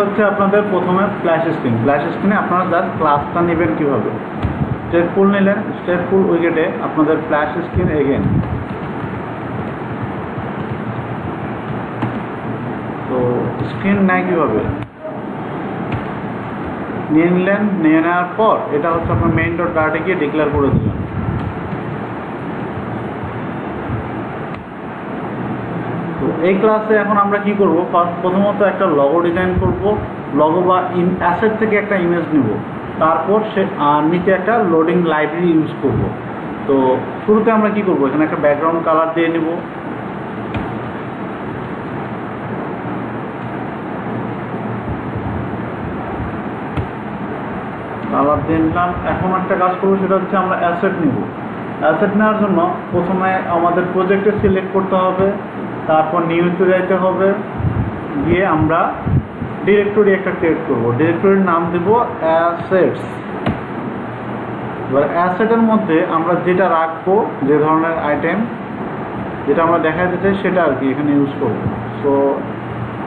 হচ্ছে আপনাদের প্রথমে ফ্ল্যাশ স্ক্রিনে আপনারা জাস্ট ক্লাসটা নেবেন কীভাবে। স্টেটফুল নিলেন, স্টেটফুল উইকেটে আপনাদের ফ্ল্যাশ স্ক্রিন এগেন। তো স্ক্রিন নেয় কীভাবে, নিয়ে নিলেন, নিয়ে নেওয়ার পর এটা হচ্ছে আপনার মেইন ডট ডাটাতে গিয়ে ডিক্লেয়ার করে দিলেন। তো এই ক্লাসে এখন আমরা কি করব, প্রথমত একটা লগো ডিজাইন করব, লগো বা অ্যাসেট থেকে একটা ইমেজ নিব, তারপর সে নিচে একটা লোডিং লাইব্রেরি ইউজ করব। তো শুরুতে আমরা কি করব, এখানে একটা ব্যাকগ্রাউন্ড কালার দিয়ে নিব। কালার দিয়ে নিলাম। এখন একটা কাজ করবো, সেটা হচ্ছে আমরা অ্যাসেট নিব। অ্যাসেট নেওয়ার জন্য প্রথমে আমাদের প্রজেক্টে সিলেক্ট করতে হবে, তারপর নিউতে যাইতে হবে, গিয়ে আমরা ডিরেক্টরি একটা ক্রিয়েট করব। ডিরেক্টরির নাম দেব অ্যাসেটস। এবার অ্যাসেটের মধ্যে আমরা যেটা রাখবো, যে ধরনের আইটেম যেটা আমরা দেখাতে চাই সেটা আর কি এখানে ইউজ করব। সো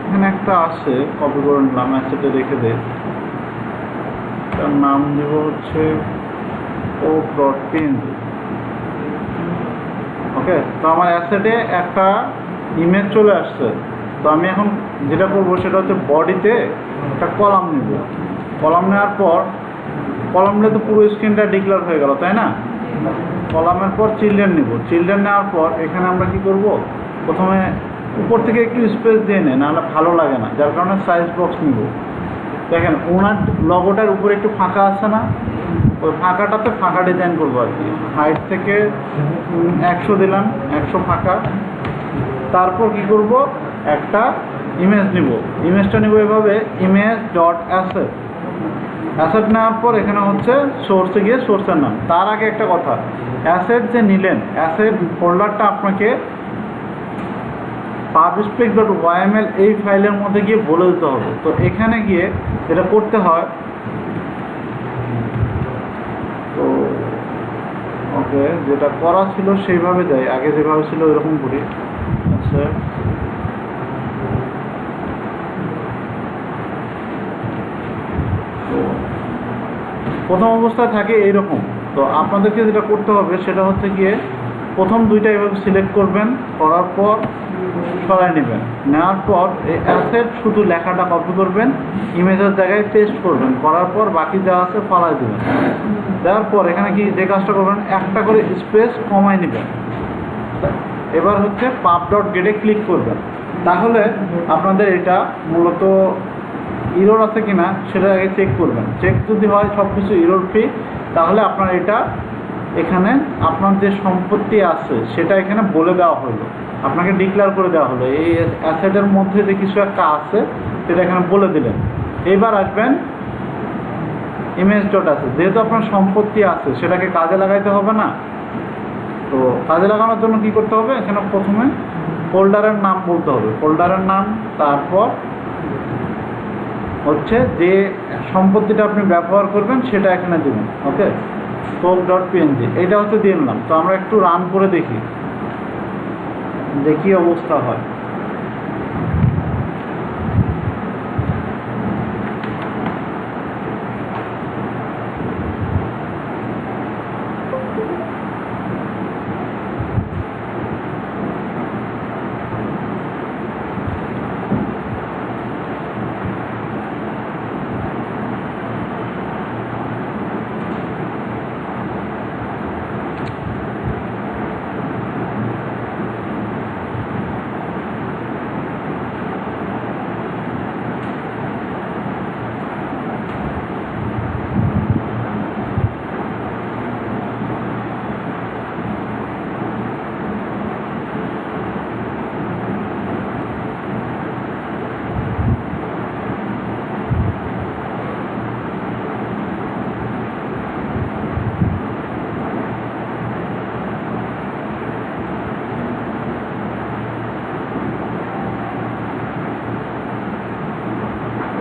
এখানে একটা আছে, কপি করে নিলাম, অ্যাসেটে রেখে দে। তার নাম দেব হচ্ছে o.png। ওকে, তো আমার অ্যাসেটে একটা ইমেজ চলে আসছে। তো আমি এখন যেটা করবো সেটা হচ্ছে বডিতে একটা কলাম নেব। কলাম নেওয়ার পর, কলাম নিলে তো পুরো স্ক্রিনটা ডিক্লেয়ার হয়ে গেল, তাই না? কলামের পর চিলড্রেন নিব। চিলড্রেন নেওয়ার পর এখানে আমরা কি করব, প্রথমে উপর থেকে একটু স্পেস দিয়ে নেই, নাহলে ভালো লাগে না, যার কারণে সাইজ বক্স নিব। দেখেন ওনার লগোটার উপরে একটু ফাঁকা আছে না, ওই ফাঁকাটাতে ফাঁকা ডিজাইন করবো আর কি। হাইট থেকে 100 দিলাম, 100 ফাঁকা। তারপর কি করব, একটা ইমেজ নিব। ইমেজটা নিব এভাবে, ইমেজ ডট অ্যাসেট। অ্যাসেট নেওয়ার পর এখানে হচ্ছে সোর্সে গিয়ে সোর্সের নাম। তার আগে একটা কথা, অ্যাসেট যে নিলেন, অ্যাসেট ফোল্ডারটা আপনাকে public.yml এই ফাইলের মধ্যে গিয়ে বলে দিতে হবে। তো এখানে গিয়ে যেটা করতে হয়, তো ওকে যেটা করা ছিল সেইভাবে যাই, আগে যেভাবে ছিল ওইরকম করি। আচ্ছা, তো প্রথম অবস্থায় থাকে এইরকম। তো আপনাদেরকে যেটা করতে হবে সেটা হচ্ছে গিয়ে প্রথম দুইটা এভাবে সিলেক্ট করবেন, করার পর সরাই নেবেন। নেওয়ার পর এই অ্যাসেট শুধু লেখাটা কপি করবেন, ইমেজের জায়গায় পেস্ট করবেন, করার পর বাকি যা আছে ফলাই দেবেন। দেওয়ার পর এখানে কি যে কাজটা করবেন, একটা করে স্পেস কমাই নেবেন। এবার হচ্ছে pub.get ক্লিক করবেন। তাহলে আপনাদের এটা মূলত ইরর আছে কিনা সেটা আগে চেক করবেন। চেক যদি হয় সব কিছু ইরর ফ্রি, তাহলে আপনার এটা এখানে আপনার যে সম্পত্তি আছে সেটা এখানে বলে দেওয়া হলো, আপনাকে ডিক্লেয়ার করে দেওয়া হলো। এই অ্যাসেটের মধ্যে যে কিছু একটা আছে সেটা এখানে বলে দিলেন। এবার আসবেন ইমেজ ডট আছে, যেহেতু আপনার সম্পত্তি আছে সেটাকে কাজে লাগাইতে হবে না। তো কাজে লাগানোর জন্য কি করতে হবে, এখানে প্রথমে ফোল্ডারের নাম বলতে হবে, ফোল্ডারের নাম, তারপর হচ্ছে যে সম্পত্তিটা আপনি ব্যবহার করবেন সেটা এখানে দেবেন। ওকে, scope.png এইটা হচ্ছে দিয়ে নিলাম। তো আমরা একটু রান করে দেখি, দেখি অবস্থা হয়।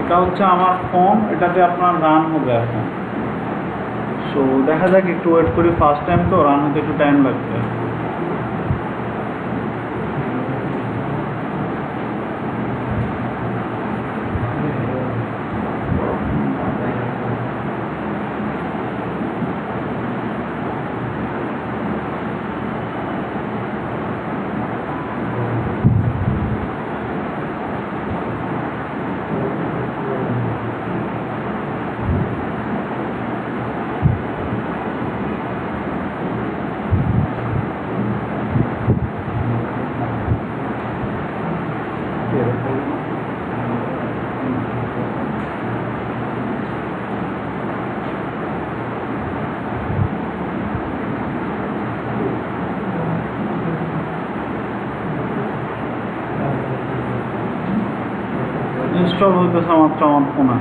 এটা হচ্ছে আমার ফর্ম, এটাতে আপনার রান হবে এখন। সো দেখা যাক, একটু ওয়েট করি, ফার্স্ট টাইম তো রান হতে একটু টাইম লাগবে। ইনস্টল হইতেছে মাত্র আমার ফোনে।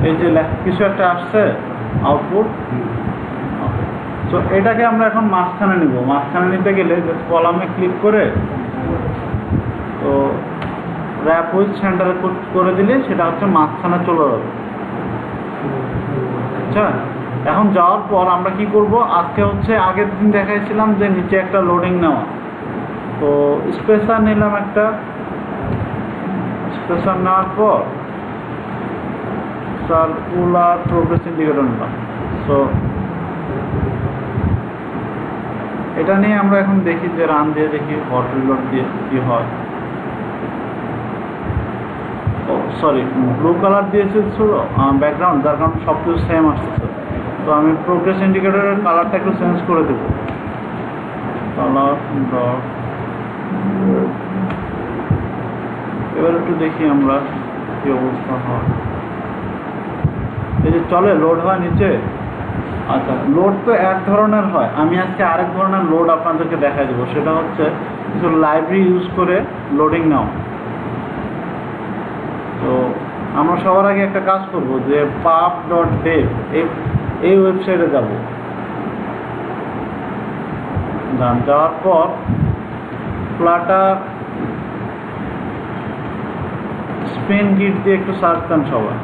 এই যে কিছু একটা আসছে আউটপুট। তো এটাকে আমরা এখন মাঝখানে নিব। মাঝখানে নিতে গেলে কলামে ক্লিক করে তো র্যাপ উইথ সেন্টারে করে দিলে সেটা হচ্ছে মাঝখানে চলে যাবে। আচ্ছা, এখন যাওয়ার পর আমরা কি করব, আজকে হচ্ছে আগের দিন দেখাইছিলাম যে নিচে একটা লোডিং নেওয়া, তো স্পেসার নিলাম একটা। স্পেসার নেওয়ার পর সার্কুলার প্রোগ্রেস ইন্ডিকেটর নিলাম। সো এটা নিয়ে আমরা এখন দেখি যে রান দিয়ে দেখি হট রিলোড দিয়ে কি হয়। ও সরি, ব্লু কালার দিয়েছে ছিল ব্যাকগ্রাউন্ড, যার কারণে সব কিছু সেম আসতেছে। তো আমি প্রোগ্রেস ইন্ডিকেটরের কালারটা একটু চেঞ্জ করে দেবো। কালার ডট, এবার একটু দেখি আমরা কি অবস্থা হয়। এই যে চলে, লোড হয় নিচে। আচ্ছা, লোড তো এক ধরনের হয়, আমি আজকে আরেক ধরনের লোড আপনাদেরকে দেখাই দেবো। সেটা হচ্ছে কিছু লাইব্রেরি ইউজ করে লোডিং নাও। তো আমরা সবার আগে একটা কাজ করব যে pub.dev এই ওয়েবসাইটে যাব। যাওয়ার পর ফ্লাটার স্পিন কিট দিয়ে একটু সার্চ দেন সবাই।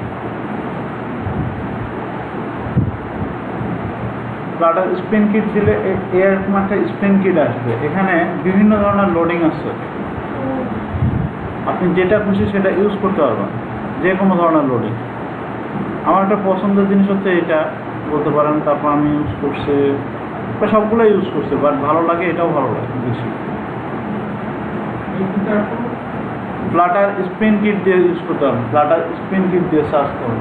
ফ্লাটার স্পিন কিট দিলে এরকম একটা স্পিন কিট আসবে। এখানে বিভিন্ন ধরনের লোডিং আছে, আপনি যেটা খুশি সেটা ইউজ করতে পারবেন, যে কোনো ধরনের লোডিং। আমার একটা পছন্দের জিনিস হচ্ছে এটা বলতে পারেন। তারপর আমি ইউজ করছি, সবগুলো ইউজ করছি, বাট ভালো লাগে, এটাও ভালো লাগে বেশি। ফ্লাটার স্পিন কিট দিয়ে ইউজ করতে পারবেন। ফ্লাটার স্পিন কিট দিয়ে সার্চ করুন।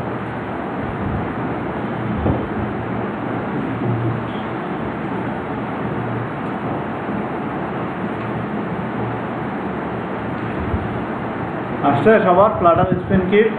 আসছে সবার ফ্লাটার স্পিন কিট।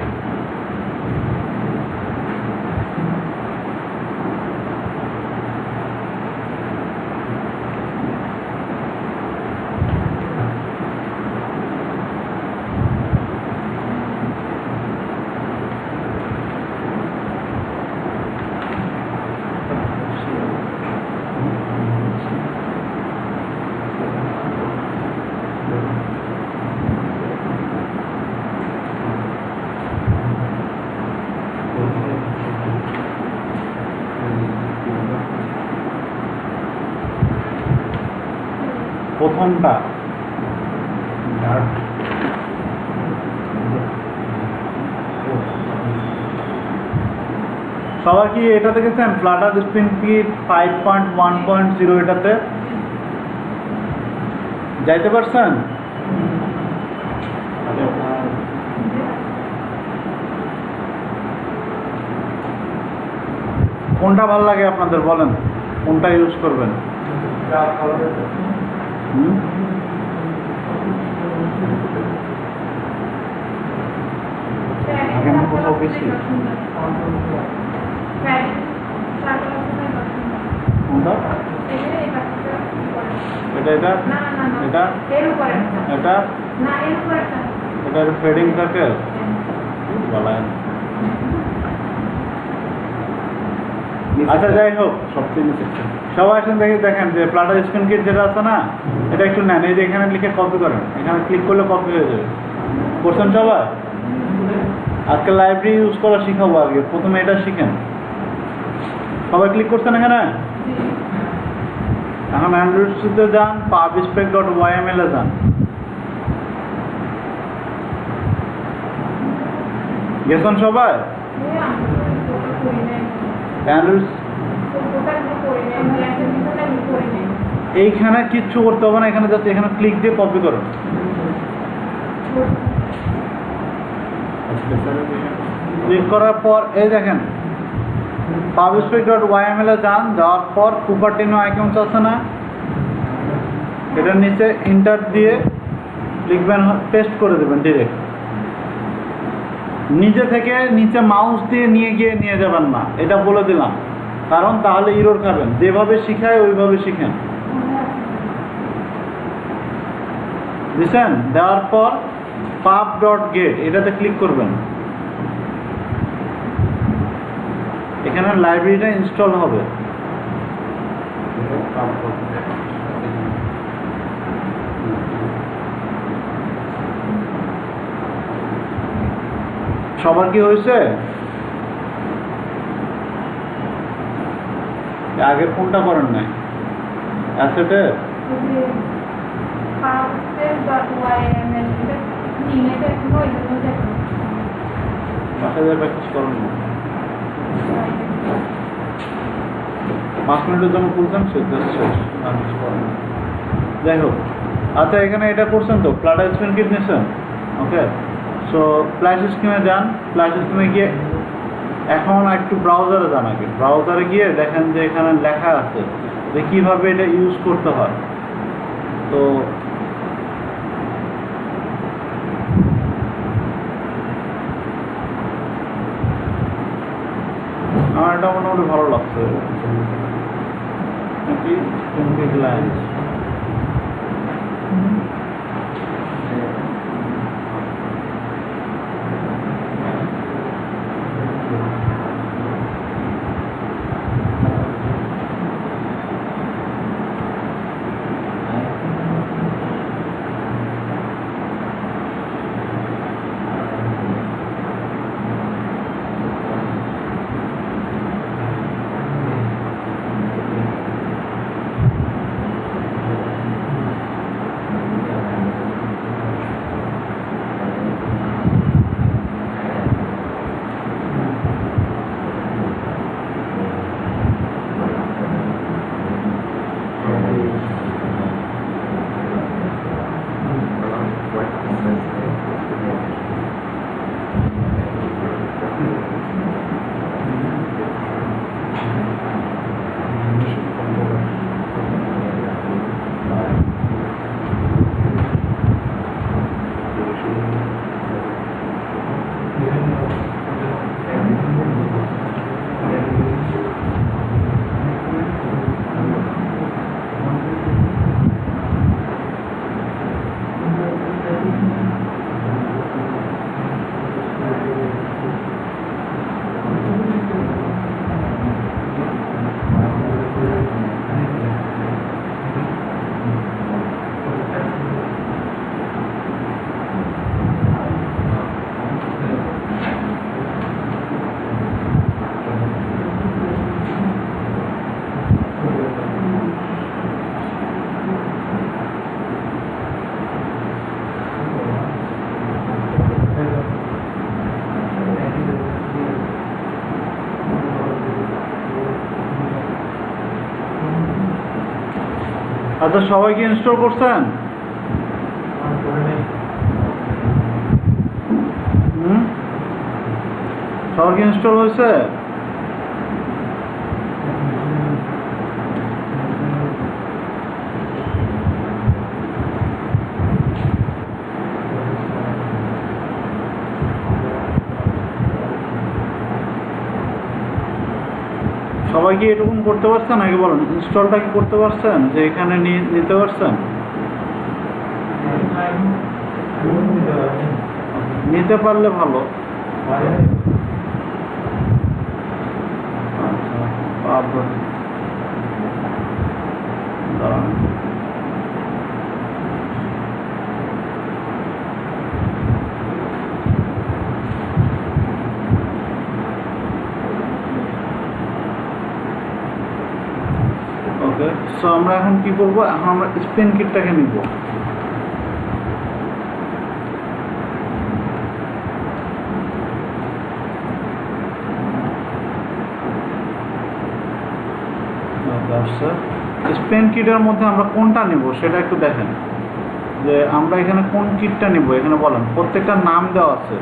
প্রথমটা সবাই কি এটা দেখেছেন? ফ্লাটার স্পিন কিট 5.1.0 এটাতে যাইতে পারছেন? কোনটা ভালো লাগে আপনাদের বলেন, কোনটা ইউজ করবেন? কোথাও বেশি এটা এটা এটা এটা এটার ফেডিং থাকে বলেন। আচ্ছা, যাই হোক, সবাই আসেন দেখি, দেখেন যে ফ্লাটার স্পিন কিট যেটা আছে না, এটা একটু নেন। এই যে এখানে লিখে কপি করেন, এখানে ক্লিক করলে কপি হয়ে যাবে। করছেন সবাই? আজকে লাইব্রেরি ইউজ করা শিখাবো। আগে প্রথমে এটা শিখেন। সবাই ক্লিক করছেন এখানে? এখন অ্যান্ড্রয়েডে যান, pubspec.yml এ যান। গেছেন সবাই? এইখানে কিচ্ছু করতে হবে না, এখানে যাচ্ছে, এখানে ক্লিক দিয়ে কপি করুন। ক্লিক করার পর এই দেখেন pubspec.yml এ যান। যাওয়ার পর কুপারটিনো আইকনস আছে না, এটার নিচে ইন্টার দিয়ে লিখবেন, পেস্ট করে দেবেন ডিরেক্ট। নিজে থেকে নিচে মাউস দিয়ে নিয়ে গিয়ে নিয়ে যাবেন না, এটা বলে দিলাম। কারণ তাহলে ইরোর খাবেন। যেভাবে শিখায় ওইভাবে শিখেন। দিছেন? দেওয়ার পর pub.get এটাতে ক্লিক করবেন। এখানে লাইব্রেরিটা ইনস্টল হবে। সবার কি হয়েছে? আগের কোনটা করেন নাই? অ্যাসেটে বাসায় প্র্যাকটিস করেন না। 5 মিনিটের জন্য খুলছেন, শেষ। যাই হোক, আচ্ছা এখানে এটা করছেন তো, ফ্লাটার স্ক্রিন কিট নিয়েছেন। ওকে, সো ফ্ল্যাশ স্ক্রিনে যান। ফ্ল্যাশ স্ক্রিনে গিয়ে এখন একটু ব্রাউজারে যান। আগে ব্রাউজারে গিয়ে দেখেন যে এখানে লেখা আছে যে কীভাবে এটা ইউজ করতে হয়। তো আমার এটা মোটামুটি ভালো লাগছে নাকি লাইন। আচ্ছা সবাই কি ইনস্টল করছেন? সবার কি ইনস্টল হয়েছে? সবাই কি এরকম করতে পারছেন? আগে বলেন, ইনস্টলটা কি করতে পারছেন? যে এখানে নিতে পারছেন? নিতে পারলে ভালো। দাঁড়ান, ওকে। সো আমরা এখন কি করবো? এখন আমরা স্পিন কিটটাকে নিব। স্পেন কিটের মধ্যে আমরা কোনটা নিব সেটা একটু দেখেন, যে আমরা এখানে কোন কিটটা নিব। এখানে বলেন, প্রত্যেকটা নাম দেওয়া আছে।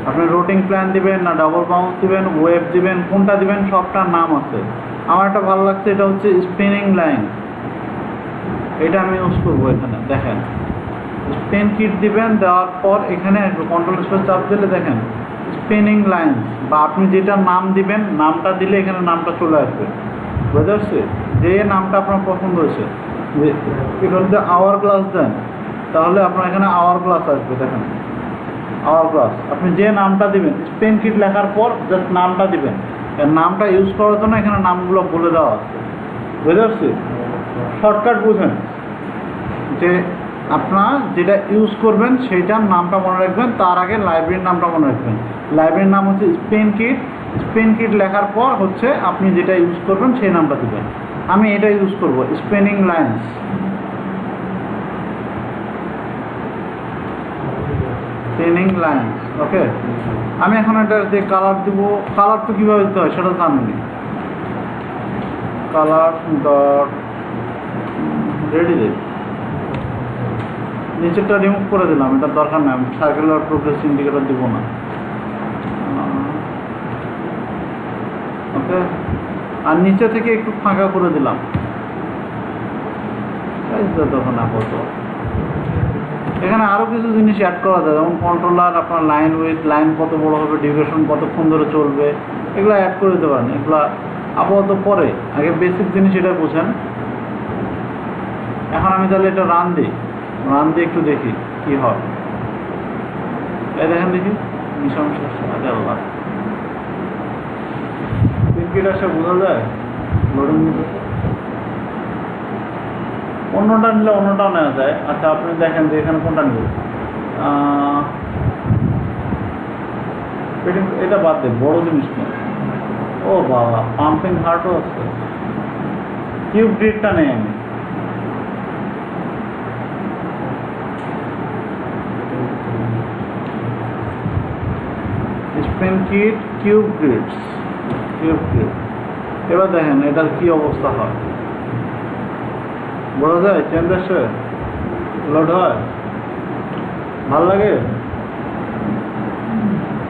আপনি রোটিং প্ল্যান দিবেন না ডাবল বাউন্স দিবেন, ওয়েভ দিবেন, কোনটা দিবেন সবটার নাম আছে। আমার একটা ভালো লাগছে, এটা হচ্ছে স্পিনিং লাইন। এটা আমি ইউজ করবো। এখানে দেখেন স্পেন কিট দিবেন, দেওয়ার পর এখানে কন্ট্রোল স্পেস চাপ দিলে দেখেন স্পিনিং লাইন্স, বা আপনি যেটা নাম দিবেন, নামটা দিলে এখানে নামটা চলে আসবে, বুঝতে পারছি? যে নামটা আপনার পছন্দ হয়েছে, যে এটা যদি আওয়ার গ্লাস দেন তাহলে আপনার এখানে আওয়ার গ্লাস আসবে, দেখেন আওয়ার গ্লাস। আপনি যে নামটা দিবেন, স্পেন কিট লেখার পর জাস্ট নামটা দিবেন, এর নামটা ইউজ করার জন্য এখানে নামগুলো বলে দেওয়া আছে, বুঝতে পারছি? শর্টকাট বুঝেন যে আপনার যেটা ইউজ করবেন সেইটার নামটা মনে রাখবেন, তার আগে লাইব্রেরির নামটা মনে রাখবেন। লাইব্রেরির নাম হচ্ছে স্পেন কিট, স্পেন কিট লেখার পর হচ্ছে আপনি যেটা ইউজ করবেন সেই নামটা দেবেন। আমি এটা ইউজ করব, স্পেনিং লাইন্স। স্পেনিং লাইন্স, ওকে। আমি এখন এটা যে কালার দিব, কালার তো কীভাবে দিতে হয় সেটা জানিনি। কালার ডট রেডি দেব, নিচেরটা রিমুভ করে দিলাম, এটার দরকার নেই, আমি সার্কুলার প্রোগ্রেস ইন্ডিকেটর দিব না, ওকে। আর নিচে থেকে একটু ফাঁকা করে দিলাম, তখন আপাতত এখানে আরও কিছু জিনিস অ্যাড করা যায়, যেমন কন্ট্রোলার, আপনার লাইন উইথ, লাইন কত বড় হবে, ডিউরেশন কতক্ষণ ধরে চলবে, এগুলো অ্যাড করে দিতে পারেন। এগুলো আপাতত পরে, আগে বেসিক জিনিস এটা বুঝেন। এখন আমি তাহলে এটা রান দিই, রান দিয়ে একটু দেখি কি হয়। এই দেখেন দেখি, মিশন শেষ, আচ্ছা আল্লাহ ক্রিকেট আসে বোঝা যায়, লোডিং অন্যটা নিলে অন্যটাও নেওয়া যায়। আচ্ছা আপনি দেখেন যে এখানে কোনটা নিব, এটা বাদ দে, বড় জিনিস নেই। ও বাবা, পাম্পিং হার্টও আছে, কিউব গ্রিডটা নেই আমি। Spain kit cube greets, cube grid. এবার দেখেন এটার কি অবস্থা হয়, বোঝা যায়? চেঞ্জ আসে, লোড হয়, ভাল লাগে।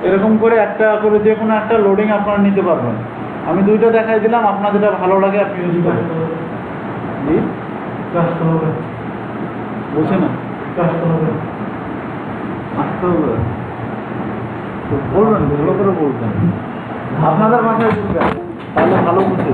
এরকম করে একটা করে যে কোনো একটা লোডিং আপনারা নিতে পারবেন। আমি দুইটা দেখাই দিলাম, আপনার যেটা ভালো লাগে আপনি ইউজ করবেন। জি বুঝছে না, আসতে হবে তো বলবেন, ভালো করে বলবেন, আপনাদের ভাষায় বলবেন, তাহলে ভালো বুঝে।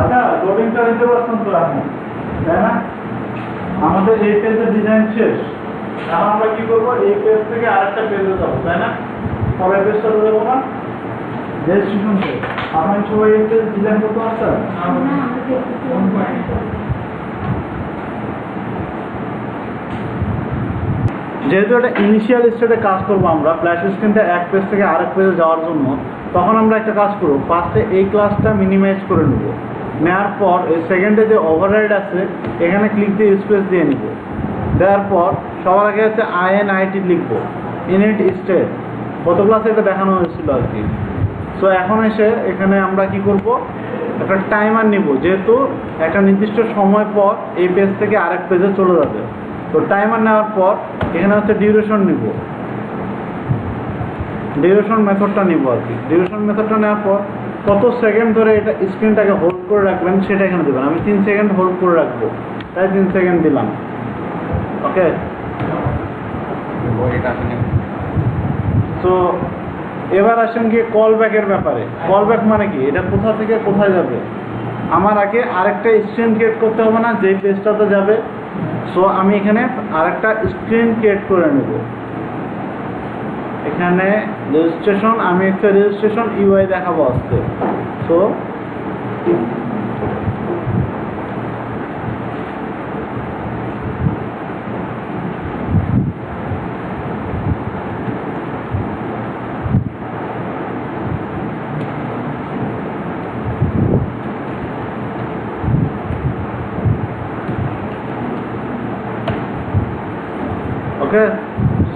আচ্ছা লোডিংটা দিতে পারছেন তো আপনি, তাই না? আমাদের এই পেজের ডিজাইন শেষ, এখন আমরা কি করবো, এই পেজ থেকে আরেকটা পেজে যাবো, তাই না? পরের পেজটাতে যাবো না, রেজিস্ট্রেশন পেজ। আপনার সবাই এই পেজ ডিজাইন করতে পারছেন? যেহেতু এটা ইনিশিয়াল স্টেটে কাজ করবো আমরা, ফ্ল্যাশ স্ক্রিনটা এক পেজ থেকে আরেক পেজে যাওয়ার জন্য, তখন আমরা একটা কাজ করবো, ফার্স্টে এই ক্লাসটা মিনিমাইজ করে নেব, নেওয়ার পর এই সেকেন্ডে যে ওভাররাইড আছে এখানে ক্লিক দিয়ে স্পেস দিয়ে নিব, দেওয়ার পর সবার আগে হচ্ছে INIT লিখবো, ইনিট স্টেট। গত ক্লাসে এটা দেখানো হয়েছিল আর কি। সো এখন এসে এখানে আমরা কি করব, একটা টাইমার নিব, যেহেতু একটা নির্দিষ্ট সময় পর এই পেজ থেকে আরেক পেজে চলে যাবে। তো টাইমার নেওয়ার পর এখানে হচ্ছে ডিউরেশন নিব, ডিউরেশন মেথডটা নিব আর কি। ডিউরেশন মেথডটা নেওয়ার পর কত সেকেন্ড ধরে এটা স্ক্রিনটাকে হোল্ড করে রাখবেন সেটা এখানে দেবেন। আমি 3 সেকেন্ড হোল্ড করে রাখবো, তাই 3 সেকেন্ড দিলাম। ওকে, সো এবার আসেন গিয়ে কল ব্যাকের ব্যাপারে। কল ব্যাক মানে কি, এটা কোথা থেকে কোথায় যাবে? আমার আগে আরেকটা স্ক্রিন ক্রিয়েট করতে হবে না যেই পেজটাতে যাবে। সো আমি এখানে আরেকটা স্ক্রিন ক্রিয়েট করে নেব। এখানে রেজিস্ট্রেশন, আমি একটা রেজিস্ট্রেশন ইউআই দেখাবো আজকে। সো ওকে,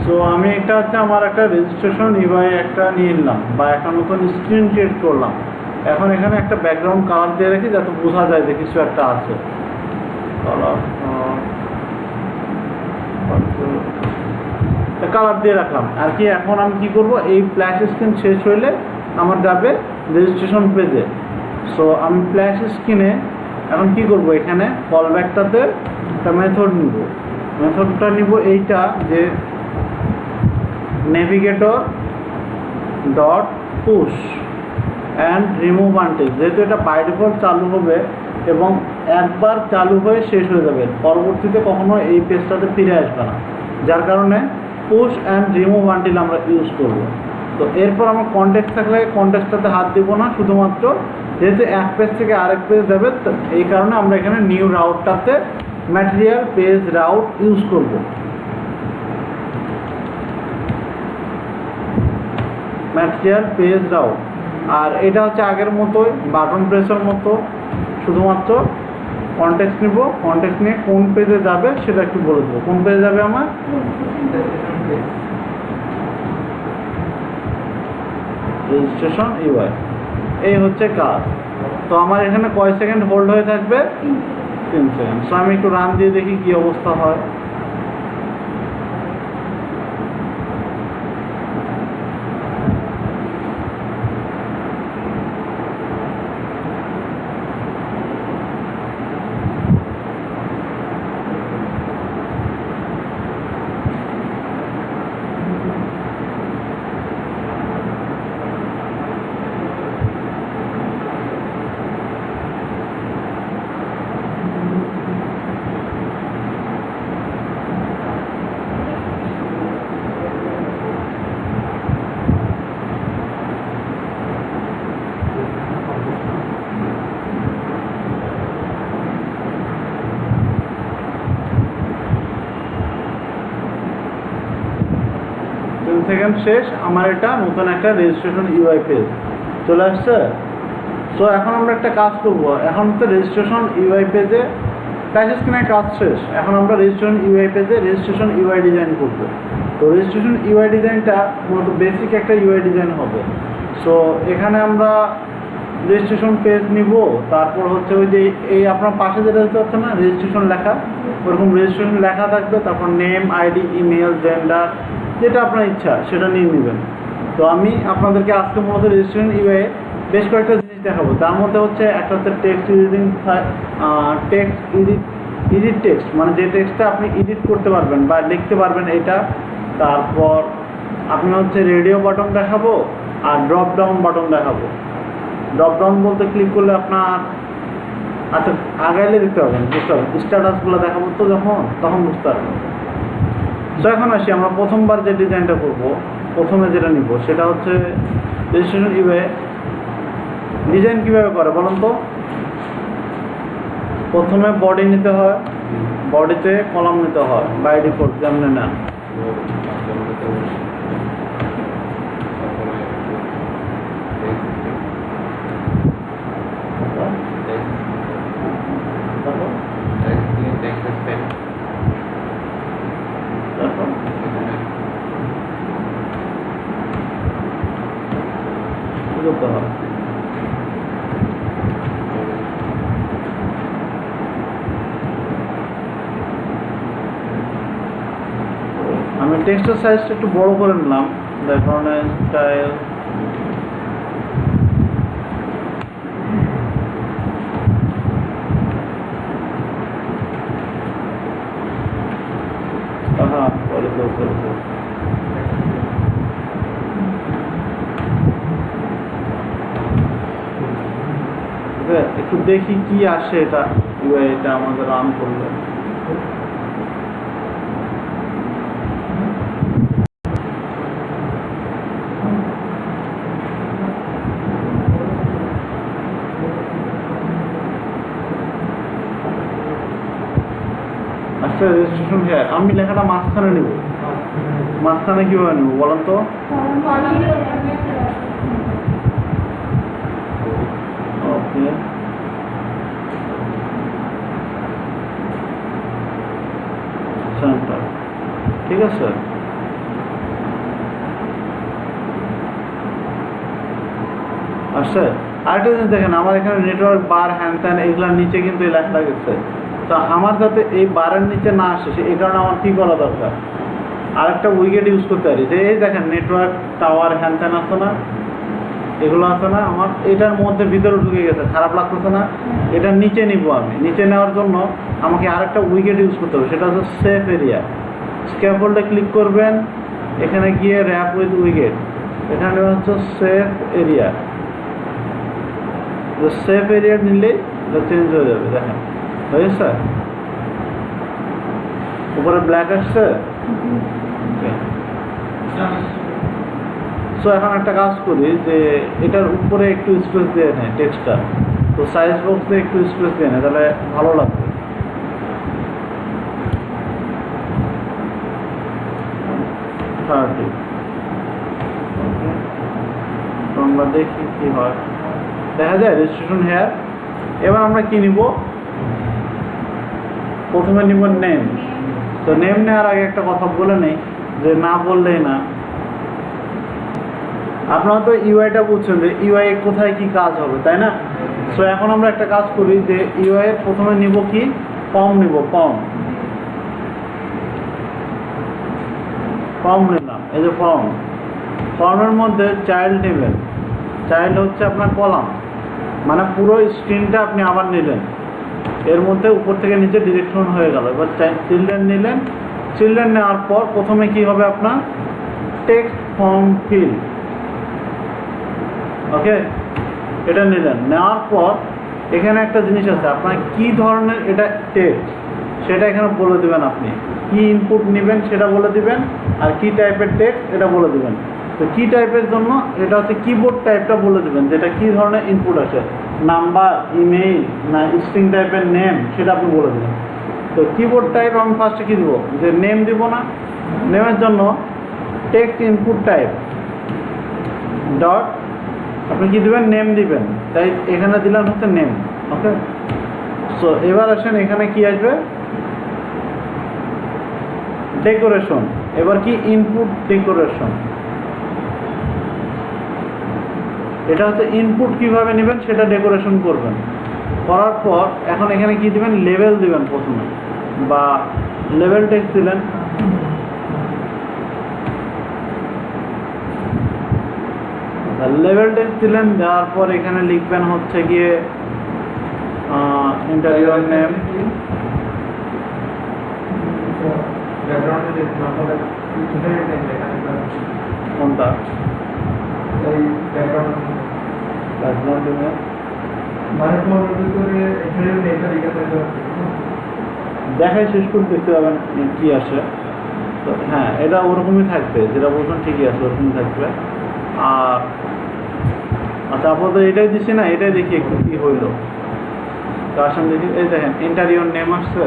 সো আমি এটা হচ্ছে আমার একটা রেজিস্ট্রেশন ইউআই একটা নিয়ে নিলাম বা একটা নতুন স্ক্রিন ক্রিয়েট করলাম। এখন এখানে একটা ব্যাকগ্রাউন্ড কালার দিয়ে রাখি যাতে বোঝা যায় যে কিছু একটা আছে। কালার দিয়ে রাখলাম আর কি। এখন আমি কি করব, এই ফ্ল্যাশ স্ক্রিন শেষ হইলে আমার যাবে রেজিস্ট্রেশন পেজে। সো আমি ফ্ল্যাশ স্ক্রিনে এখন কি করব, এখানে কল ব্যাকটাতে একটা মেথড নিব। মেথডটা নিব এইটা যে navigator dot push and remove until. যেহেতু এটা বাই ডিফল্ট চালু হবে এবং একবার চালু হয়ে শেষ হয়ে যাবে, পরবর্তীতে কখনো এই পেজটাতে ফিরে আসবে না, যার কারণে পুশ অ্যান্ড রিমুভ আনটিল আমরা ইউজ করব। তো এরপর আমার কনটেক্সট থাকলে কনটেক্সটটাতে হাত দিব না, শুধুমাত্র যেহেতু এক পেজ থেকে আরেক পেজ যাবে এই কারণে আমরা এখানে নিউ রাউটটাতে ম্যাটেরিয়াল পেজ রাউট ইউজ করব। ম্যাটেরিয়াল পেজ রাউট, আর এটা হচ্ছে আগের মতোই বাটন প্রেসের মতো, শুধুমাত্র কনটেক্সট নিব। কনটেক্সট নিয়ে কোন পেজে যাবে সেটা একটু বলে দেবো। কোন পেজে যাবে আমার রেজিস্ট্রেশন ইউআই, এই হচ্ছে কাজ। তো আমার এখানে কয় সেকেন্ড হোল্ড হয়ে থাকবে? 3 সেকেন্ড। সো আমি একটু রান দিয়ে দেখি কি অবস্থা হয়। সেকেন্ড শেষ, আমার এটা নতুন একটা রেজিস্ট্রেশন ইউআই পেজ চলে আসছে। সো এখন আমরা একটা কাজ করব। এখন তো রেজিস্ট্রেশন ইউআই পেজে টাচ স্ক্রিনের কাজ শেষ, এখন আমরা রেজিস্ট্রেশন ইউআই পেজে রেজিস্ট্রেশন ইউআই ডিজাইন করব। তো রেজিস্ট্রেশন ইউআই ডিজাইনটা মূলত বেসিক একটা ইউআই ডিজাইন হবে। সো এখানে আমরা রেজিস্ট্রেশন পেজ নিব, তারপর হচ্ছে ওই যে এই আপনার পাশে যেটা দেখতে পাচ্ছেন না রেজিস্ট্রেশন লেখা, ওরকম রেজিস্ট্রেশন লেখা থাকবে। তারপর নেম, আইডি, ইমেল, জেন্ডার, যেটা আপনার ইচ্ছা সেটা নিয়ে নেবেন। তো আমি আপনাদেরকে আজকে মূলত রেজিস্ট্রেশন ইউআই বেশ কয়েকটা জিনিস দেখাবো। তার মধ্যে হচ্ছে একটা হচ্ছে text editing, text edit text, মানে যে টেক্সটটা আপনি এডিট করতে পারবেন বা লিখতে পারবেন এটা। তারপর আপনি হচ্ছে রেডিও বাটন দেখাবো আর ড্রপ ডাউন বাটন দেখাবো। ড্রপ ডাউন বলতে ক্লিক করলে আপনার আচ্ছা আগাইলে দেখতে পাবেন, বুঝতে পারবেন স্ট্যাটাসগুলো দেখাবো তো তখন বুঝতে পারবেন। তো এখন আসি আমরা প্রথমবার যে ডিজাইনটা করব, প্রথমে যেটা নিব সেটা হচ্ছে রেজিস্ট্রেশন ইউআই ডিজাইন কীভাবে করে বলুন তো। প্রথমে বডি নিতে হয়, বডিতে কলাম নিতে হয় বাই ডিফল্ট যেমন না। করতে হয় টেক্সটের সাইজটা একটু বড় করে নিলাম ব্যাকগ্রাউন্ডের স্টাইল একটু দেখি কি আসে এটা এটা আমাদের রান করলে আচ্ছা রেজিস্ট্রেশন হেয়ার আমি লেখাটা মাঝখানে নেব মাঝখানে কিভাবে নেব বলেন তো ওকে সেন্টার ঠিক আছে আচ্ছা আরেকটা জিনিস দেখেন আমার এখানে নেটওয়ার্ক বার হ্যান ত্যান এগুলোর নিচে কিন্তু এই লেখাটা গেছে তো আমার যাতে এই বারের নিচে না আসে এই কারণে আমার কী করা দরকার আরেকটা উইকেট ইউজ করতে পারি যে এই দেখেন নেটওয়ার্ক টাওয়ার হ্যান ত্যান আছে না এগুলো আছে না আমার এটার মধ্যে ভিতরে ঢুকে গেছে খারাপ লাগতেছে না এটার নিচে নিব আমি নিচে নেওয়ার জন্য আমাকে আরেকটা উইকেট ইউজ করতে হবে সেটা হচ্ছে সেফ এরিয়া স্ক্যাফোল্ডে ক্লিক করবেন এখানে গিয়ে র্যাপ উইথ উইকেট এখানে হচ্ছে সেফ এরিয়া সেফ এরিয়া নিলেই এটা চেঞ্জ হয়ে যাবে দেখেন হয়েছে উপরে ব্ল্যাক আসছে সো এখন একটা কাজ করি যে এটার উপরে একটু স্পেস দিয়ে নেয় টেক্সটটা তো সাইজ বক্সে একটু স্পেস দিয়ে নেয় তাহলে ভালো লাগবে আমরা দেখি কি হয় দেখা যায় রেজিস্ট্রেশন হেয়ার এবার আমরা কি নিব প্রথমে নিব নেম তো নেম নেওয়ার আগে একটা কথা বলে নেই যে না বললেই না আপনারা তো ইউআইটা বুঝছেন যে ইউআই কোথায় কি কাজ হবে তাই না সো এখন আমরা একটা কাজ করি যে ইউআই এর প্রথমে নিব কি ফর্ম নিব ফর্ম নিলাম এই যে ফর্মের মধ্যে চাইল্ড নেবেন চাইল্ড হচ্ছে আপনার কলাম মানে পুরো স্ক্রিনটা আপনি আবার নিলেন এর মধ্যে উপর থেকে নিচে ডিরেকশন হয়ে গেল এবার চিলড্রেন নিলেন চিলড্রেন নেওয়ার পর প্রথমে কি হবে আপনার টেক্সট ফর্ম ফিল ওকে এটা নিলেন নেওয়ার পর এখানে একটা জিনিস আছে আপনার কি ধরনের এটা টেক্সট সেটা এখানে বলে দেবেন আপনি কি ইনপুট নেবেন সেটা বলে দিবেন আর কি টাইপের টেক্সট এটা বলে দিবেন তো কি টাইপের জন্য এটা হচ্ছে কিবোর্ড টাইপটা বলে দেবেন যেটা কি ধরনের ইনপুট আছে নাম্বার ইমেইল না স্ট্রিং টাইপের নেম সেটা আপনি বলে দেবেন তো কিবোর্ড টাইপ আমি ফার্স্টে কী দেবো যে নেম দিব না নেমের জন্য টেক্সট ইনপুট টাইপ ডট আপনি কি দেবেন নেম দিবেন তাই এখানে দিলাম হচ্ছে নেম ওকে সো এবার আসেন এখানে কি আসবে ডেকোরেশন এবার কি ইনপুট ডেকোরেশন এটা হচ্ছে ইনপুট কিভাবে নেবেন সেটা ডেকোরেশন করবেন করার পর এখন এখানে কি দিবেন লেভেল দিবেন প্রথমে বা লেভেল টেক্সট দিলেন লেভেল টেক্সট দিলেন দেওয়ার পর এখানে লিখবেন হচ্ছে গিয়ে ইন্টারিয়র নেম কোনটা দেখাই শেষ করে দেখতে পাবেন কি আসে তো হ্যাঁ এটা ওরকমই থাকবে যেটা বলছেন ঠিকই আছে ওরকমই থাকবে আর আচ্ছা আপাতত এটাই দিচ্ছি না এটাই দেখি একটু কী হইলো তো আসেন দেখি এই দেখেন ইন্টারিয়র নেম আসছে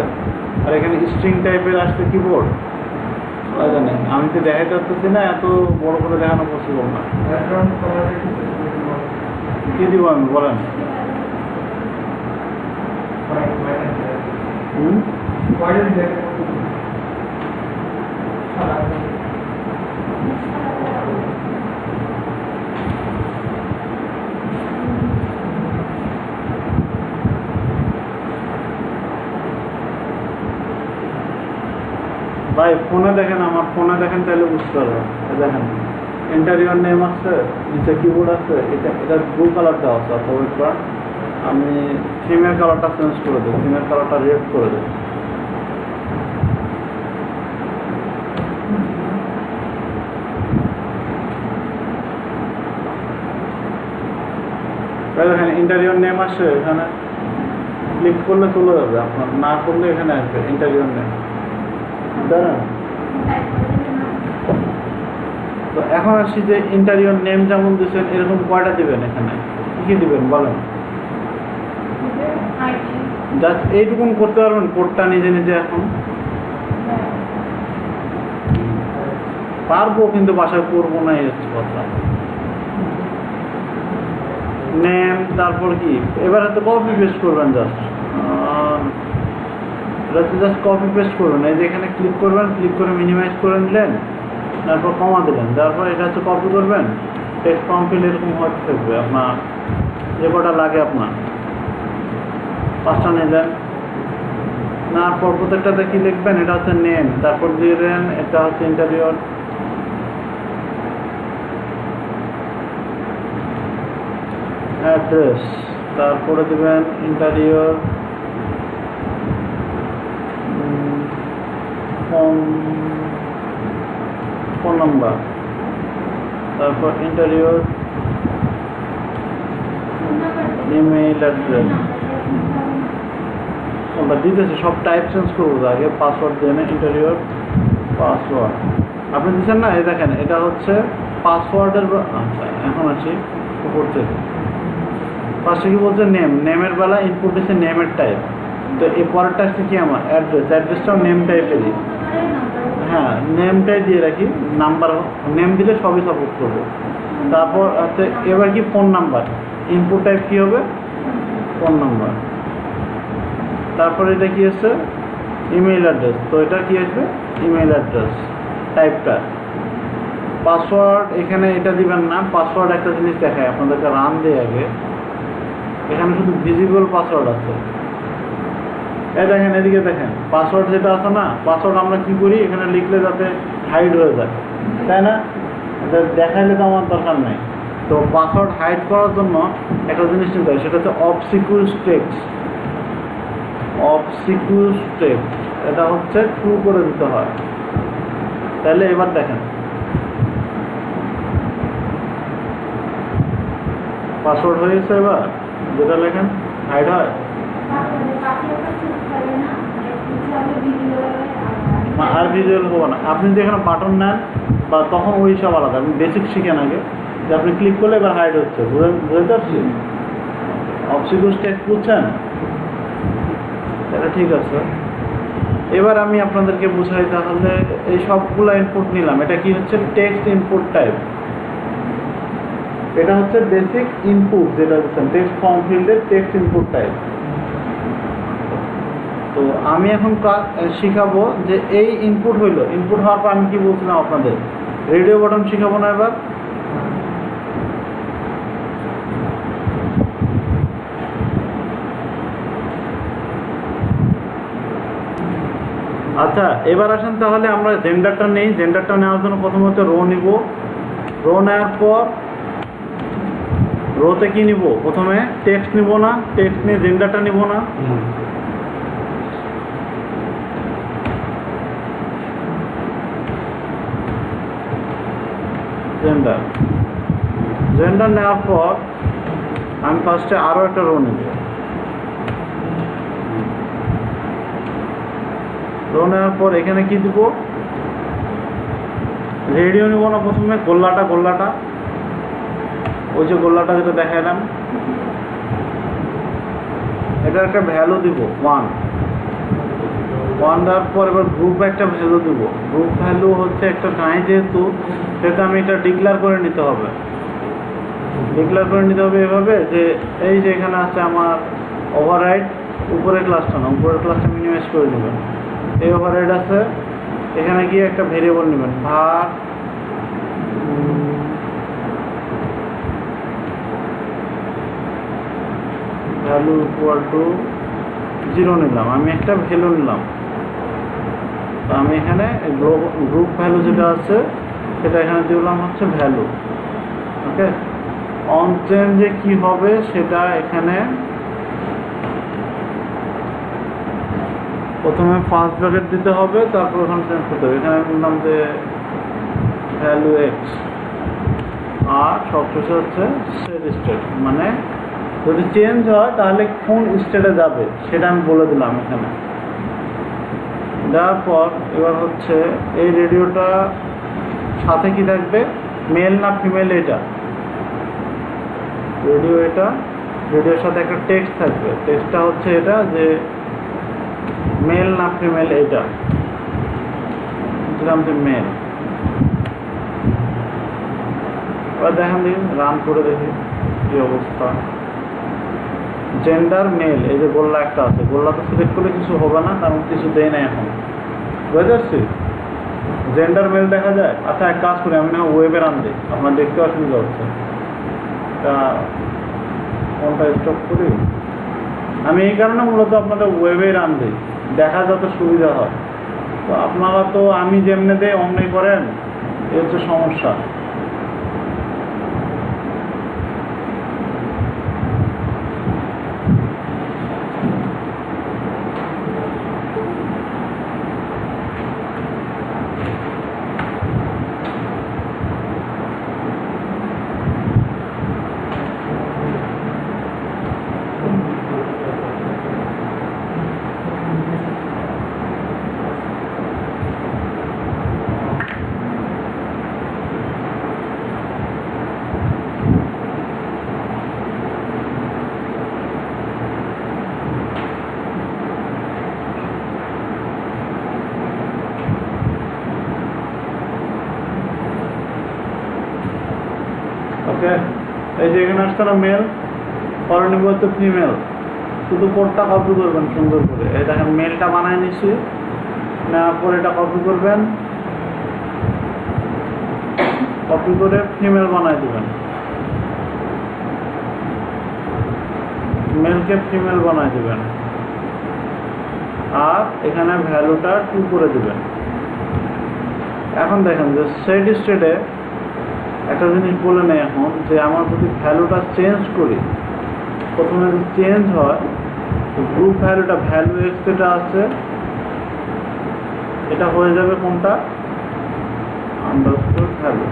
আর এখানে স্ট্রিং টাইপের আসছে কিবোর্ড জানেন আমি তো দেখাতে পারতেছি না এত বড় করে দেখানো পসিবল না কী দিব আমি বলেন ভাই ফোনে দেখেন, আমার ফোনে দেখেন, তাহলে বুঝতে পারবেন। দেখেন ইন্টারিয়র নেম আছে, নিচে কিবোর্ড আছে, এটা ব্লু কালার দেওয়া আছে। অথবা আমি থিমের কালারটা চেঞ্জ করে দেবো, থিমের কালারটা রেড করে দেবো। দেখেন ইন্টারিয়র নেম আসে, এখানে ক্লিক করলে চলে যাবে, আপনার না করলে এখানে আসবে ইন্টারিয়র নেম। দাঁড়ান, তো এখন আসছি যে ইন্টারিয়র নেম যেমন দিচ্ছেন এরকম কয়টা দিবেন, এখানে কি দিবেন বলেন? জাস্ট এইটুকুন করতে পারবেন, কোডটা নিজে নিজে এখন পারবো, কিন্তু বাসায় করবো না, এই হচ্ছে কথা। নেম, তারপর কি এবার হাতে কপি পেস্ট করবেন, জাস্ট কপি পেস্ট করবেন। এই যে এখানে ক্লিক করবেন, ক্লিক করে মিনিমাইজ করে নিলেন, তারপর কমা দিলেন, তারপর এটা হচ্ছে কপি করবেন, টেক্সট ফর্ম ফিল এরকম হতে থাকবে। আপনার যে কটা লাগে আপনার 5টা নিলেন, না পর প্রত্যেকটাতে কি লিখবেন, এটা হচ্ছে নেম, তারপর দিলেন এটা হচ্ছে ইন্টারিয়র, অ্যাড্রেস, তারপরে দেবেন ইন্টারিয়র ফোন নাম্বার, তারপর ইন্টারিয়র ইমেইল অ্যাড্রেস। ওটা দিতেছে, সব টাইপ চেঞ্জ করবো আগে, পাসওয়ার্ড দেন, ইন্টারিয়র পাসওয়ার্ড আপনি দিচ্ছেন না, এই দেখেন এটা হচ্ছে পাসওয়ার্ডের। আচ্ছা এখন আছি উপর থেকে, ফার্স্টে কি বলছে নেম, নেমের বেলা ইনপুট দিচ্ছে নেমের টাইপ। তো এই পরেরটা আসছে কি আমার অ্যাড্রেস, অ্যাড্রেসটাও নেম টাইপেরই। হ্যাঁ নেমটাই দিয়ে রাখি, নাম্বার নেম দিলে সবই সাপোর্ট করবে। তারপর হচ্ছে এবার কি ফোন নাম্বার, ইনপুট টাইপ কী হবে, ফোন নাম্বার। তারপর এটা কি আছে ইমেইল অ্যাড্রেস, তো এটা কি আসবে ইমেইল অ্যাড্রেস টাইপটা। পাসওয়ার্ড এখানে এটা দিবেন না, পাসওয়ার্ড একটা জিনিস দেখায় আপনাদেরকে, রান দিয়ে আগে এখানে শুধু ভিজিবল পাসওয়ার্ড আছে। এই দেখেন এদিকে দেখেন পাসওয়ার্ড যেটা আছে না, পাসওয়ার্ড আমরা কি করি এখানে লিখলে যাতে হাইড হয়ে যায়, তাই না? এটা দেখাইলে তো আমার দরকার নেই। তো পাসওয়ার্ড হাইড করার জন্য একটা জিনিস নিতে হয়, সেটা হচ্ছে অবসিকিউর টেক্সট। অবসিকিউর টেক্সট এটা হচ্ছে ট্রু করে দিতে হয়। তাহলে এবার দেখেন পাসওয়ার্ড হয়ে গেছে, এবার যেটা লেখেন হাইড হয়, আর ভিজুয়াল হবো না। আপনি যদি এখানে বাটন নেন বা তখন ওই সব আলাদা, আপনি বেসিক শিখেন আগে, যে আপনি ক্লিক করলে এবার হাইড হচ্ছে, বুঝতে পারছি? অবসিকিউর টেক্সট বুঝছেন? এটা ঠিক আছে। এবার আমি আপনাদেরকে বুঝাই, তাহলে এই সবগুলো ইনপুট নিলাম, এটা কি হচ্ছে টেক্সট ইনপুট টাইপ। এটা হচ্ছে বেসিক ইনপুট যেটা দিচ্ছেন, টেক্সট ফর্ম ফিল্ডের টেক্সট ইনপুট টাইপ। তো আমি এখন শিখাবো যে এই ইনপুট হইলো, ইনপুট হওয়ার পর আমি কি বলছিলাম আপনাদের, রেডিও বাটন শিখাবো না এবার। আচ্ছা এবার আসেন তাহলে আমরা জেন্ডারটা নেই। জেন্ডারটা নেওয়ার জন্য প্রথমত রো নিব, রো নেওয়ার পর রোতে কি নিব, প্রথমে টেক্সট নিব না, টেক্সট নিয়ে জেন্ডারটা নিব না, জেন্ডার। জেন্ডার নেওয়ার পর আমি ফার্স্টে আরও একটা রো নেব, রো নেওয়ার পর এখানে কি দিব, রেডিও নিব না, প্রথমে গোল্লাটা ওই যে গোল্লাটা যেটা দেখাইলাম, এটার একটা ভ্যালু দিব 1 দেওয়ার পর এবার গ্রুপ একটা ভ্যালু দিব। গ্রুপ ভ্যালু হচ্ছে একটা নাই যেহেতু, সেটা আমি এটা ডিক্লেয়ার করে নিতে হবে। এভাবে যে এই যে এখানে আছে আমার ওভাররাইড, উপরের ক্লাসটা না, উপরের ক্লাসটা মিনিমাইজ করে নেবেন। এই ওভাররাইড আছে, এখানে গিয়ে একটা ভেরিয়েবল নেবেন, var ভ্যালু ইকুয়াল টু 0 নিলাম, আমি একটা ভ্যালু নিলাম। তো আমি এখানে গ্রুপ ভ্যালু যেটা আছে সেটা এখানে দিলাম হচ্ছে ভ্যালু। ওকে, অন চেঞ্জে কি হবে সেটা এখানে প্রথমে ফার্স্ট ব্র্যাকেট দিতে হবে, তারপর ওখানে চেঞ্জ করতে হবে। এখানে বললাম যে ভ্যালু এক্স, আর সবশেষে হচ্ছে সেট স্টেট, মানে যদি চেঞ্জ হয় তাহলে কোন স্টেটে যাবে সেটা আমি বলে দিলাম এখানে। দেওয়ার পর এবার হচ্ছে এই রেডিওটা সাথে কি থাকবে, মেল না ফিমেল, এটা রেডিও, এটা রেডিওর সাথে একটা টেক্সট থাকবে। টেক্সটটা হচ্ছে এটা যে মেল না ফিমেল, এটা দিলাম যে মেল। এবার দেখেন, দেখি রান করে দেখি কি অবস্থা। জেন্ডার মেল, এই যে গোল্লা একটা আছে, গোল্লা তো সিলেক্ট করলে কিছু হবে না, কারণ কিছু দেয় না এখন, বুঝতে পারছি। জেন্ডার মেল দেখা যায়। আচ্ছা, এক কাজ করি, আমি না ওয়েবে রান দিই, আপনার দেখতে অসুবিধা হচ্ছে। তা কোনটা স্টপ করি, আমি এই কারণে মূলত আপনাদের ওয়েবে রান দিই, দেখা যাতে সুবিধা হয়। তো আপনারা তো আমি যেমনি দেয় অমনি করেন, এই হচ্ছে সমস্যা। ওকে, এই যে এখানে আসছে না মেল, পরে নিব হচ্ছে ফিমেল। শুধু কোডটা কপি করবেন সুন্দর করে। এই দেখেন মেলটা বানায় নিচ্ছি, নেওয়ার পর এটা কপি করবেন, কপি করে ফিমেল বানায় দেবেন, মেলকে ফিমেল বানায় দেবেন, আর এখানে ভ্যালুটা 2 করে দেবেন। এখন দেখেন যে সেট স্টেটে একটা জিনিস বলে নেই এখন, যে আমার যদি ভ্যালুটা চেঞ্জ করি, প্রথমে যদি চেঞ্জ হয় তো গ্রুপ ভ্যালুটা, ভ্যালু এক্স যেটা আছে এটা হয়ে যাবে কোনটা, আন্ডারস্কোর ভ্যালু।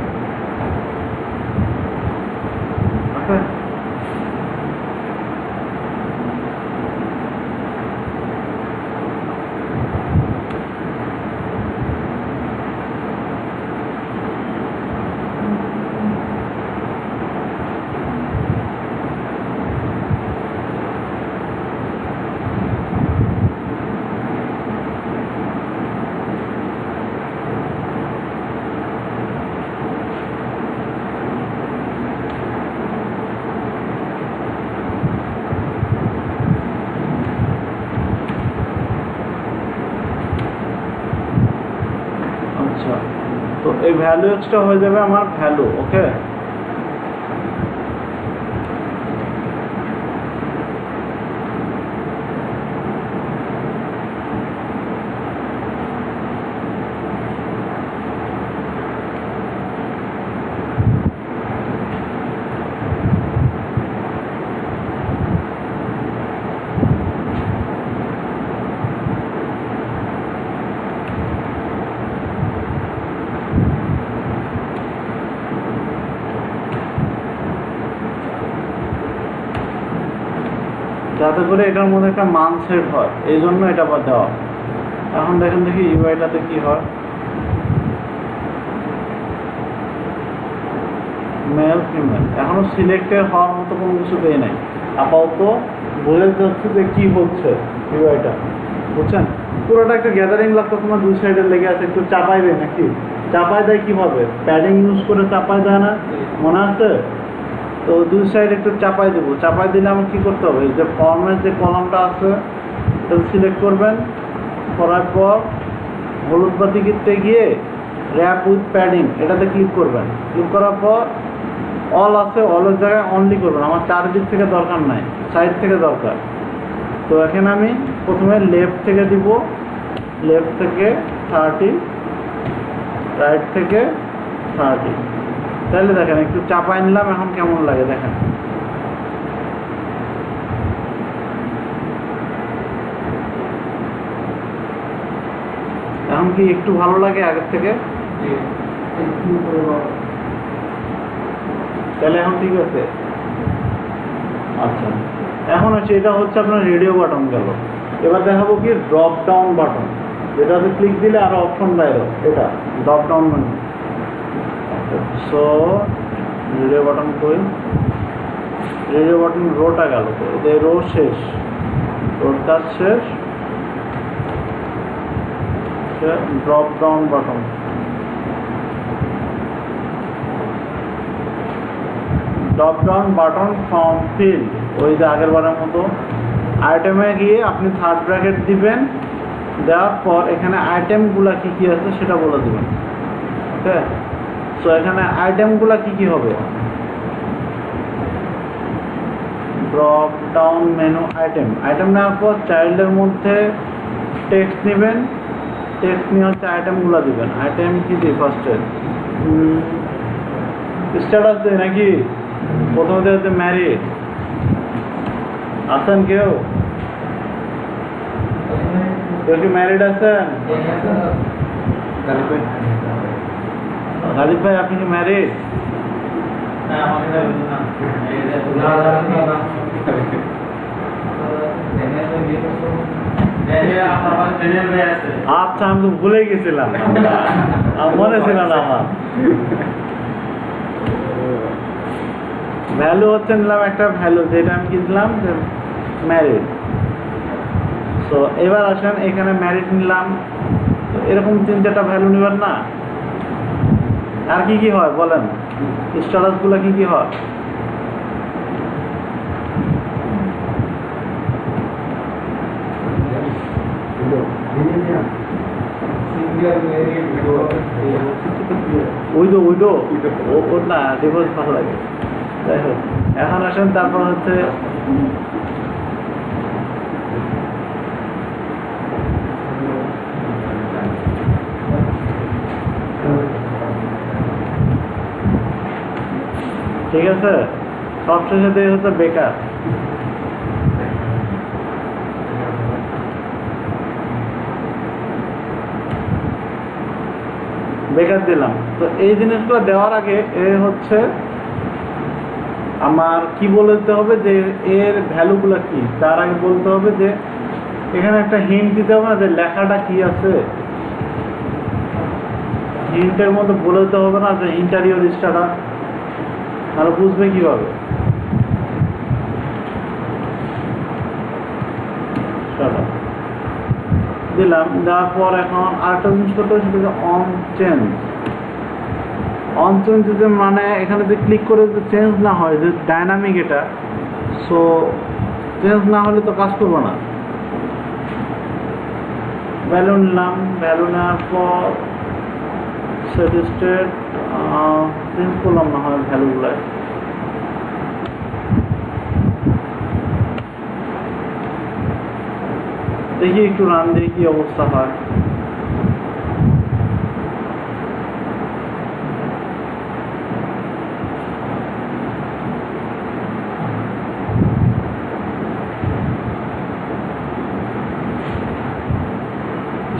ওকে, আচ্ছা, তো এই ভ্যালু এক্সটা হয়ে যাবে আমার ভ্যালু। ওকে, যাতে করে এটার মধ্যে একটা মান সেট হয়, এই জন্য এটা দেওয়া। এখন দেখেন দেখি ইউআইটাতে কি হয়, মেল ফিমেল এখনো সিলেক্টেড হওয়ার মতো কোনো কিছু দেয় নাই। আপাতত বোঝা যাচ্ছে যে কি হচ্ছে ইউআইটা, বুঝছেন। পুরোটা একটা গ্যাদারিং লাগতো, তোমার দুই সাইডে লেগে আছে, একটু চাপাই দেয় নাকি, চাপাই দেয় কিভাবে, প্যাডিং ইউজ করে চাপাই দেয় না, মনে আছে? তো দুই সাইড একটু চাপাই দেবো। চাপাই দিলে আমার কী করতে হবে, যে ফর্মের যে কলামটা আছে সেটা সিলেক্ট করবেন, করার পর হলুদ বাতিতে গিয়ে র্যাপ উইথ প্যাডিং এটাতে ক্লিক করবেন। ক্লিক করার পর অল আছে, অলের জায়গায় অনলি করবেন। আমার চারদিক থেকে দরকার নাই, সাইড থেকে দরকার। তো এখানে আমি প্রথমে লেফট থেকে দিব লেফট থেকে 30, রাইট থেকে 30। তাহলে দেখেন একটু চাপাই নিলাম, এখন কেমন লাগে দেখেন। এখন কি একটু ভালো লাগে আগের থেকে? তাহলে এখন ঠিক আছে। আচ্ছা, এখন হচ্ছে এটা হচ্ছে আপনার রেডিও বাটন গেল। এবার দেখাবো কি ড্রপ ডাউন বাটন, যেটাতে ক্লিক দিলে আরো অপশন দেয়, এটা drop down menu. So radio button কই, রেডিও বাটন রোটা গেল, এই রো শেষ, রোর কাজ শেষ। Drop down button, drop down button from field, ওই যে আগের বারের মতো আইটেমে গিয়ে আপনি থার্ড ব্র্যাকেট দিবেন, দেওয়ার পর এখানে আইটেমগুলা কি কি আছে সেটা বলে দেবেন। ওকে, সো এখানে আইটেমগুলা কি কি হবে, drop down menu item, item নেওয়ার পর চাইল্ডের মধ্যে টেক্সট নেবেন, টেক্সট নিয়ে হচ্ছে আইটেমগুলো দিবেন। আইটেম কি দিই ফার্স্টে, স্ট্যাটাস দেয় নাকি প্রথমে হচ্ছে ম্যারিড, আছেন কেউ কি ম্যারিড আছেন? গালিব ভাই আপনি কি ম্যারিড? আচ্ছা, আমি তো ভুলে গেছিলাম, মনে ছিল না আমার। ভ্যালু হচ্ছে নিলাম একটা ভ্যালু, যেটা আমি কি দিলাম ম্যারিড। সো এবার আসেন এখানে ম্যারিড নিলাম, এরকম 3-4টা ভ্যালু নেবেন না। আর কি কি হয় বলেন, স্ট্যাটাসগুলো কি কি হয়? ওই না ডিভোর্স ভালো লাগে। যাই হোক, এখন আসেন তারপর হচ্ছে ঠিক আছে, সবশেষে দিয়ে হচ্ছে বেকার। বেকার দিলাম। তো এই জিনিসগুলো দেওয়ার আগে এ হচ্ছে আমার কি বলতে হবে যে এর ভ্যালুগুলো কি, তার আগে বলতে হবে যে এখানে একটা হিন্ট দিতে হবে না যে লেখাটা কি আছে। হিন্টের মধ্যে বলতে হবে না যে ইন্টারিয়র স্টাডা, তাহলে বুঝবে কিভাবে। দিলাম, দেওয়ার পর এখন আরেকটা জিনিস করতে হবে, সেটা অন চেঞ্জ। অন চেঞ্জ যদি মানে এখানে যদি ক্লিক করে যদি চেঞ্জ না হয়, যে ডাইনামিক এটা, সো চেঞ্জ না হলে তো কাজ করবো না। ভ্যালু নিলাম, ভ্যালু নেওয়ার পর সেট স্টেট চেঞ্জ করলাম না হয় ভ্যালুগুলো। দেখি একটু রান দিয়ে কি অবস্থা হয়।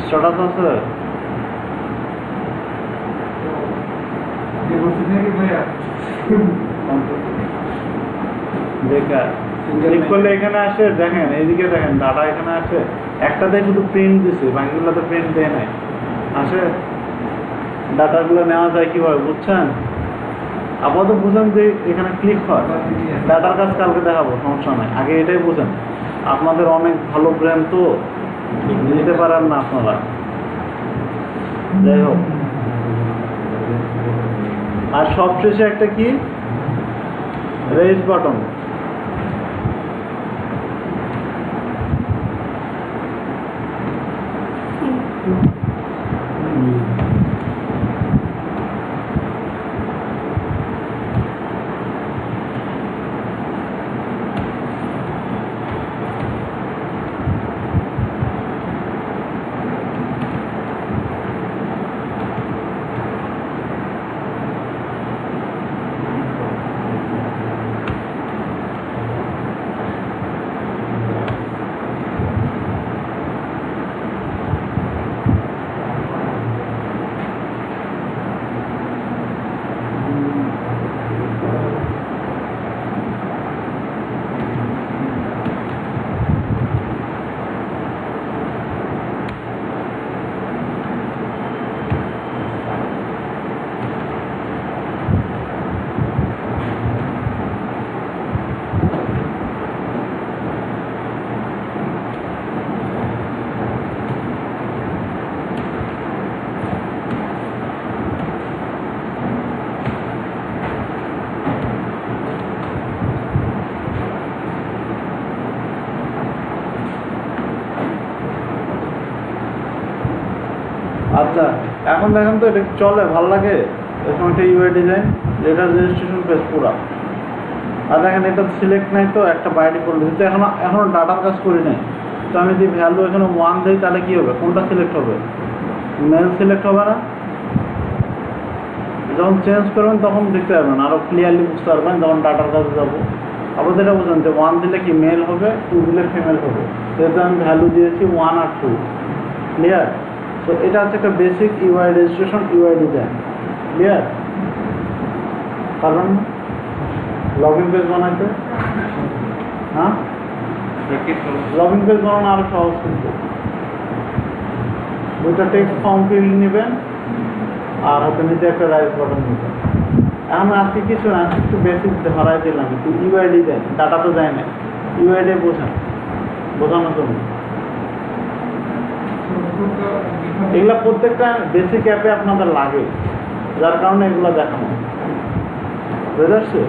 স্ট্যাটাস আছে বেকার। ক্লিক করলে এখানে আসে, দেখেন এইদিকে দেখেন ডাটা এখানে আসে, একটাতে শুধু প্রিন্ট দিছে, বাকিগুলোতে প্রিন্ট দেয় নাই। আসে ডাটাগুলো নেওয়া যায় কিভাবে বুঝছেন? আপাতত বুঝেন যে এখানে ক্লিক হয়, ডাটার কাজ কালকে দেখাবো, সমস্যা নাই। আগে এটাই বুঝেন, আপনাদের অনেক ভালো ব্রেন তো নিতে পারেন না আপনারা। যাই হোক, আর সবশেষে একটা কি রেজ বাটন, আচ্ছা, এখন দেখেন তো এটা চলে, ভালো লাগে এরকম একটা ইউআই ডিজাইন, এটা রেজিস্ট্রেশন পেজ পুরা। আর দেখেন এটা সিলেক্ট নাই তো, একটা বাই ডিফল্ট, যেহেতু এখনো ডাটার কাজ করি নাই, তো আমি যদি ভ্যালু এখানে 1 দিই তাহলে কী হবে, কোনটা সিলেক্ট হবে? মেল সিলেক্ট হবে না? যখন চেঞ্জ করবেন তখন দেখতে পারবেন, আরও ক্লিয়ারলি বুঝতে পারবেন যখন ডাটার কাছে যাবো। আবার যেটা বুঝলেন যে 1 দিলে কি মেল হবে, 2 দিলে ফিমেল হবে, যেহেতু আমি ভ্যালু দিয়েছি 1 আর 2। ক্লিয়ার? তো এটা হচ্ছে একটা basic UI registration, UI design. Clear? পারবেন না লগ ইন পেজ বানাইতে? হ্যাঁ, লগ ইন পেজ বানানো আরও সহজ, কিন্তু 2টা টেক্সট ফর্ম ফিল্ড নেবেন আর হাতে নিচে একটা রাইস বাটন নেবেন। এখন আজকে কিছু না, একটু বেসিক ধরাই দিলাম, কিন্তু ইউআই ডিজাইন, ডাটা তো যায় না, ইউআইডি বোঝানোর জন্য। এগুলা প্রত্যেকটা বেসিক অ্যাপে আপনাদের লাগে, যার কারণে এগুলো দেখানো। বুঝতে পারছি?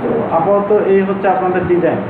তো আপাতত এই হচ্ছে আপনাদের ডিজাইন।